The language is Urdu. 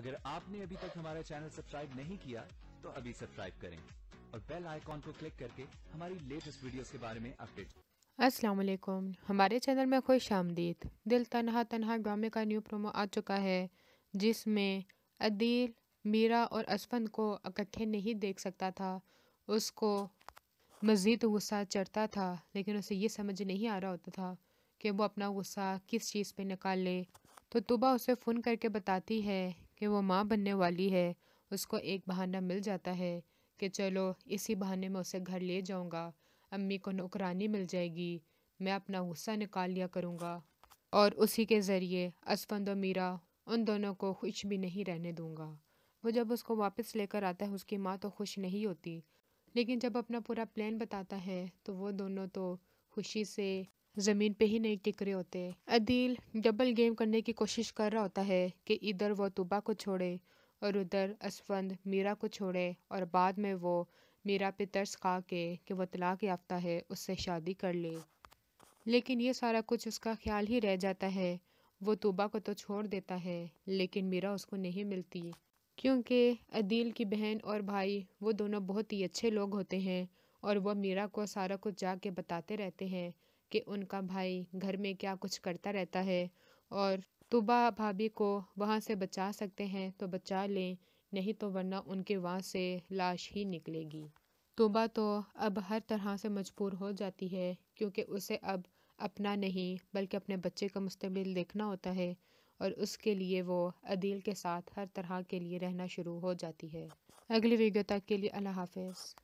اگر آپ نے ابھی تک ہمارا چینل سبسکرائب نہیں کیا تو ابھی سبسکرائب کریں اور بیل آئیکن کو کلک کر کے ہماری لیٹسٹ ویڈیوز کے بارے میں اپڈیٹ۔ السلام علیکم، ہمارے چینل میں خوش آمدید۔ دل تنہا تنہا ڈرامے کا نیو پرومو آ چکا ہے، جس میں عدیل میرا اور اسفند کو اکٹھے نہیں دیکھ سکتا تھا۔ اس کو مزید غصہ چڑھتا تھا، لیکن اسے یہ سمجھ نہیں آ رہا ہوتا تھا کہ وہ اپنا غصہ کس چیز پہ نکال لے۔ تو طوبا اسے فون کر کے بتاتی ہے کہ وہ ماں بننے والی ہے۔ اس کو ایک بہانہ مل جاتا ہے کہ چلو اسی بہانے میں اسے گھر لے جاؤں گا، امی کو نوکرانی مل جائے گی، میں اپنا غصہ نکال لیا کروں گا اور اسی کے ذریعے اسفند و میرا ان دونوں کو خوش بھی نہیں رہنے دوں گا۔ وہ جب اس کو واپس لے کر آتا ہے، اس کی ماں تو خوش نہیں ہوتی، لیکن جب اپنا پورا پلان بتاتا ہے تو وہ دونوں تو خوشی سے زمین پہ ہی نہیں ٹک رہے ہوتے۔ عدیل ڈبل گیم کرنے کی کوشش کر رہا ہوتا ہے کہ ادھر وہ طوبا کو چھوڑے اور ادھر اسفند میرا کو چھوڑے، اور بعد میں وہ میرا پہ ترس کھا کے کہ وہ طلاق یافتہ ہے اس سے شادی کر لے۔ لیکن یہ سارا کچھ اس کا خیال ہی رہ جاتا ہے۔ وہ طوبا کو تو چھوڑ دیتا ہے، لیکن میرا اس کو نہیں ملتی، کیونکہ عدیل کی بہن اور بھائی وہ دونوں بہت ہی اچھے لوگ ہوتے ہیں، اور وہ میرا کو سارا کچھ جا کے بتاتے رہتے ہیں کہ ان کا بھائی گھر میں کیا کچھ کرتا رہتا ہے، اور طوبا بھابھی کو وہاں سے بچا سکتے ہیں تو بچا لیں، نہیں تو ورنہ ان کے وہاں سے لاش ہی نکلے گی۔ طوبا تو اب ہر طرح سے مجبور ہو جاتی ہے، کیونکہ اسے اب اپنا نہیں بلکہ اپنے بچے کا مستقبل دیکھنا ہوتا ہے، اور اس کے لیے وہ عدیل کے ساتھ ہر طرح کے لیے رہنا شروع ہو جاتی ہے۔ اگلی ویڈیو تک کے لیے اللہ حافظ۔